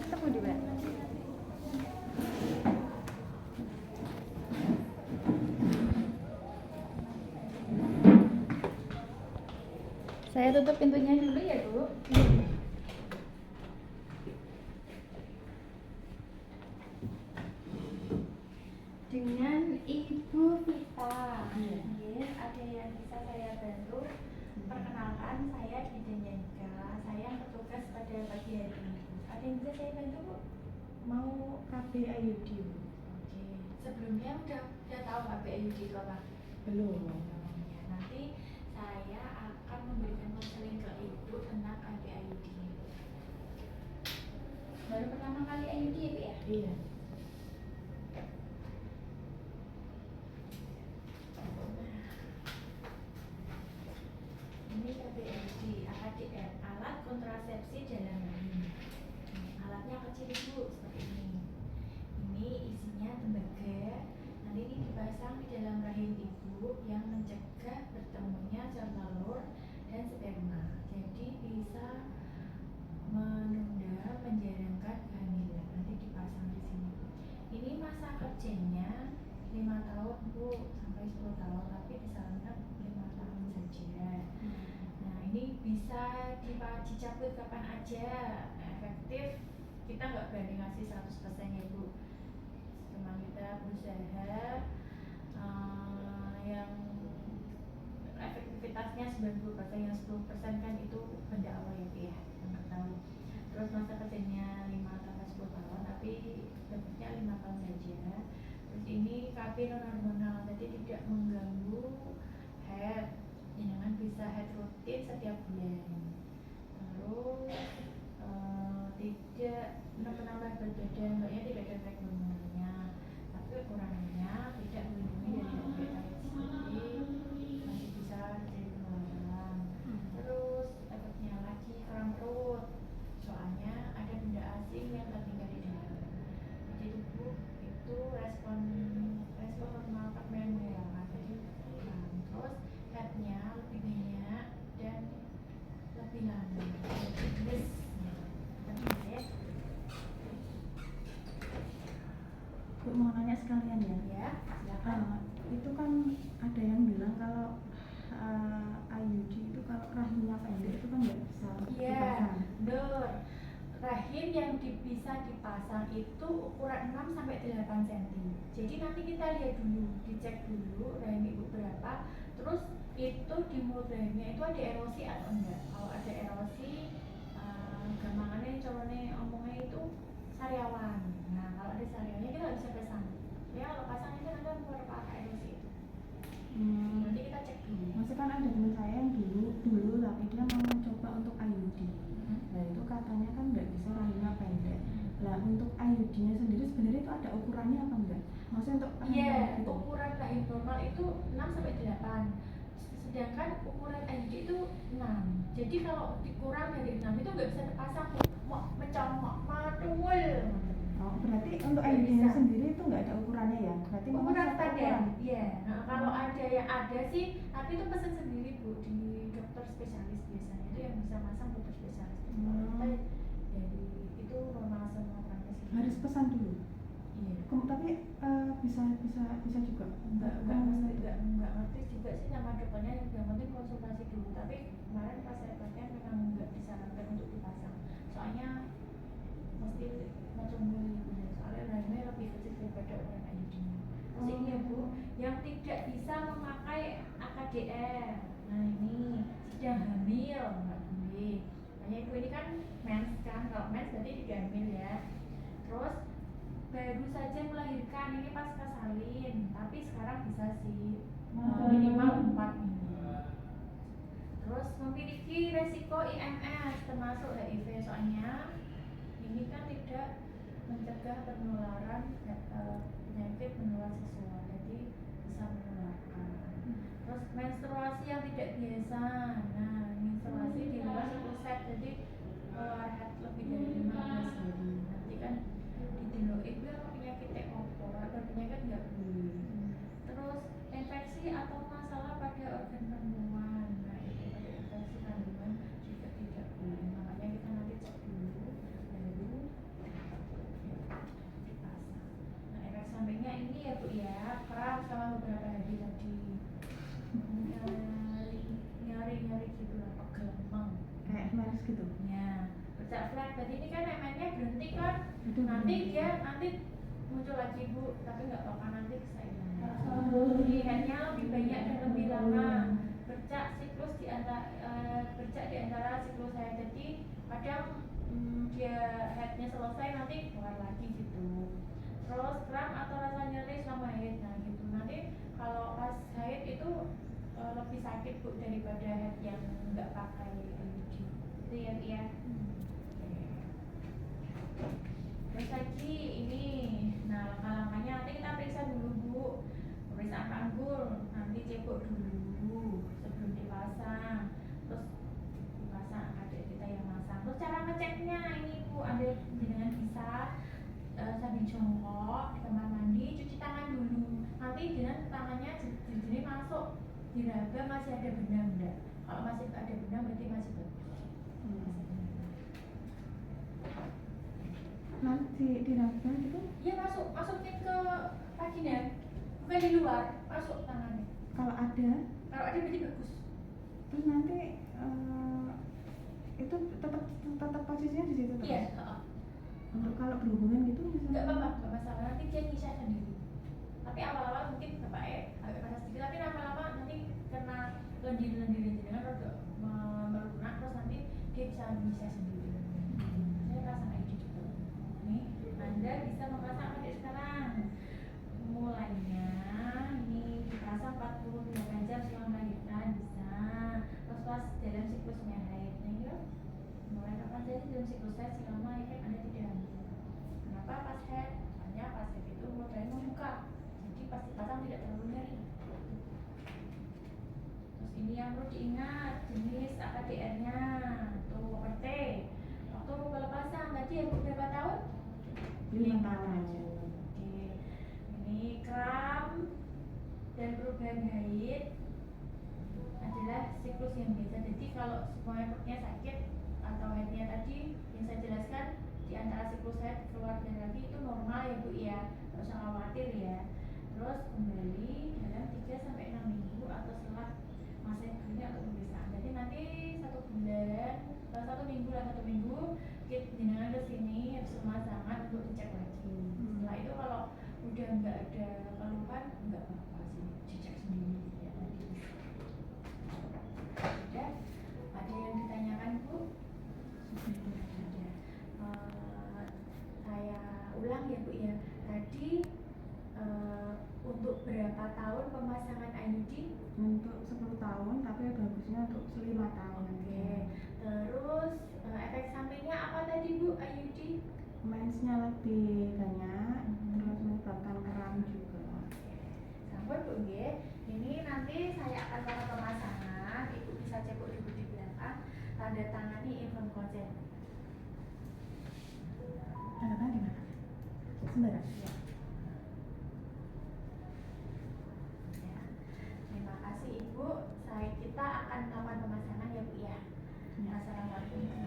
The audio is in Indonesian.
ketemu di mana? Saya tutup pintunya dulu ya, Bu. Dengan Ibu Vita. Yes, ada yang bisa saya bantu? Perkenalkan, saya Didenyanka. Saya bertugas pada pagi hari ini. Ada yang bisa saya bantu, Bu? Mau KB IUD. Oke. Sebelumnya udah tahu KB IUD itu apa? Belum. Ya, nanti saya akan memberikan konseling ke Ibu tentang KB IUD. Baru pertama kali IUD ya, Bu ya? Iya. Ini KBID, AKDR, alat kontrasepsi dalam rahim. Alatnya kecil Ibu, seperti ini. Ini isinya tembaga. Nanti ini dipasang di dalam rahim Ibu yang mencegah bertemunya sel telur dan sperma. Jadi bisa menunda, menjarangkan kehamilan. Nanti dipasang di sini. Ini masa kerjanya 5 tahun Bu, sampai 10 tahun, tapi disarankan 5 tahun saja. Nah, ini bisa dicabut kapan aja, efektif. Kita nggak berani ngasih 100% ya Bu, cuma kita berusaha yang efektivitasnya 90%, yang 10% kan itu benda awal ya Bu ya, yang nggak tahu. Terus masa kerjanya 5 sampai 10 tahun, tapi bentuknya 5 tahun saja. Terus ini KB non hormonal, jadi tidak mengganggu head. Jangan bisa head rutin setiap bulan. Terus tidak menambah berat badan, makanya tidak ada efek hormonalnya. Tapi ukurannya tidak melindungi dari diabetes, masih bisa jadi penularan. Terus efeknya lagi kram perut, soalnya ada benda asing yang tertinggal di dalam. Jadi tubuh itu respon normal permen ya, jadi terus headnya lebih banyak dan lebih lama. Yes. Bu, mau nanya sekalian ya? Ya, silakan. Itu kan ada yang bilang kalau IUD itu kalau rahimnya pendek itu kan nggak bisa dipasang. Betul. Rahim yang bisa dipasang itu ukuran 6 sampai 8 cm. Jadi nanti kita lihat dulu, dicek dulu rahim Ibu berapa. Terus itu di mulut rahimnya itu ada erosi atau enggak. Kalau ada erosi, gampangannya colonnya omongnya itu sariawan. Nah, kalau ada sariawannya kita nggak bisa pasang. Ya, kalau pasang itu nanti keluar erosi itu. Nanti kita cek dulu. Maksudnya kan ada teman saya yang dulu tapi dia mau mencoba untuk IUD. Nah itu katanya kan nggak bisa rahimnya pendek. Lah untuk IUD-nya sendiri sebenarnya itu ada ukurannya apa enggak? Maksudnya untuk gitu. Ukuran rahim normal itu 6 sampai 8. Sedangkan ukuran IUD itu 6. Jadi kalau dikurang dari 6 itu nggak bisa terpasang. Mau mencongok, matul. Oh, berarti untuk IUD-nya sendiri itu nggak ada ukurannya ya? Berarti ukuran standar. Iya. Nah, kalau ada yang ada sih, tapi itu pesan sendiri Bu di dokter spesialis biasanya. Itu yang bisa masang dokter spesialis. Jadi itu normal semuanya sih. Harus pesan dulu. Iya. Tapi bisa juga. Enggak ngerti juga sih sama dokternya, yang penting konsultasi dulu. Tapi kemarin pas saya pakai memang enggak disarankan untuk dipasang. Soalnya mesti macam soalnya rahimnya lebih kecil daripada ukuran IUD-nya. Terus ini ya Bu, yang tidak bisa memakai AKDR. Nah ini sedang hamil, nggak boleh. Makanya Ibu ini kan mens kan, kalau mens berarti tidak hamil ya. Terus baru saja melahirkan, ini pasca salin, tapi sekarang bisa sih minimal 4 minggu. Terus memiliki resiko IMS termasuk HIV, soalnya ini kan tidak mencegah penularan penyakit menular seksual, jadi bisa menularkan. Terus menstruasi yang tidak biasa, nah menstruasi di luar 1 set, jadi head lebih dari 15 hari. Nanti kan ditinduk itu penyakitnya opo, penyakit nggak boleh. Terus infeksi atau masalah pada organ kandungan, nah itu pada infeksi kandungan juga tidak boleh. Makanya kita nanti cek dulu baru nanti dia muncul lagi Bu, tapi nggak apa-apa, nanti saya jadi headnya lebih banyak dan lebih lama bercak di antara siklus haid. Jadi kadang dia headnya selesai nanti keluar lagi gitu. Terus kram atau rasa nyeri selama haid, nah gitu. Nanti kalau pas haid itu lebih sakit Bu daripada head yang nggak pakai IUD. Itu ya Bu ya. Terus lagi ini, nah langkah-langkahnya nanti kita periksa dulu Bu, pemeriksaan panggul, nanti cebok dulu sebelum dipasang, terus dipasang adik kita yang masang. Terus cara ngeceknya ini Bu, ambil jenengan bisa sambil jongkok di kamar mandi, cuci tangan dulu. Nanti jenengan tangannya jadi masuk diraba masih ada benang enggak? Kalau masih ada benang berarti masih bagus. Nanti diraba gitu? Iya masukin ke vagina, bukan di luar, masuk tangannya. Kalau ada Berarti bagus. terus nanti itu tetap posisinya di situ terus? Iya. Untuk kalau berhubungan gitu Nggak misalnya? apa-apa, nggak masalah. Nanti dia bisa sendiri. Tapi awal-awal mungkin bapak agak panas sedikit, tapi lama-lama nanti karena lendir-lendir jenengan rada melunak, terus nanti dia bisa sendiri. Saya pasang aja gitu. Nih, Anda bisa memasang adik sekarang. Mulainya ini dipasang 48 jam setelah melahirkan bisa. Terus pas dalam siklusnya haid, nah ini loh. Mulai kapan saja dalam siklus haid selama ya kan Anda tidak hamil. Kenapa pas haid? Soalnya pas haid itu mulai membuka, jadi pas dipasang tidak terlalu nyeri. Terus ini yang perlu diingat, jenis AKDR-nya tuh ORT. Waktu pelepasan tadi ya berapa tahun? 5 tahun. Oke. Ini kram dan perubahan haid adalah siklus yang biasa. Jadi kalau semuanya perutnya sakit atau haidnya tadi yang saya jelaskan di antara siklus haid keluar dan lagi itu normal ya Bu ya, nggak usah khawatir ya. Terus kembali dalam 3 sampai 6 minggu atau setelah masa yang ini atau pemeriksaan. Jadi nanti 1 minggu kita jenengan ke sini habis pemasangan untuk dicek lagi. Setelah itu kalau udah nggak ada keluhan nggak apa-apa sih, dicek sendiri ya tadi. Sudah ada yang ditanyakan Bu? Sudah. Saya ulang ya Bu ya. Tadi untuk berapa tahun pemasangan IUD? Untuk 10 tahun, tapi bagusnya untuk 5 tahun. Oke. Terus efek sampingnya apa tadi Bu IUD? Mensnya lebih banyak, terus menyebabkan kram juga. Sampun Bu nggih. Ini nanti saya akan cara pemasangan. Ibu bisa cebok dulu di belakang. Tanda tangani inform konsen. Ada apa di mana? Sembarang. Ya. Ya. Terima kasih Ibu. Kita akan melakukan pemasangan ya Bu ya. Ya. Assalamualaikum.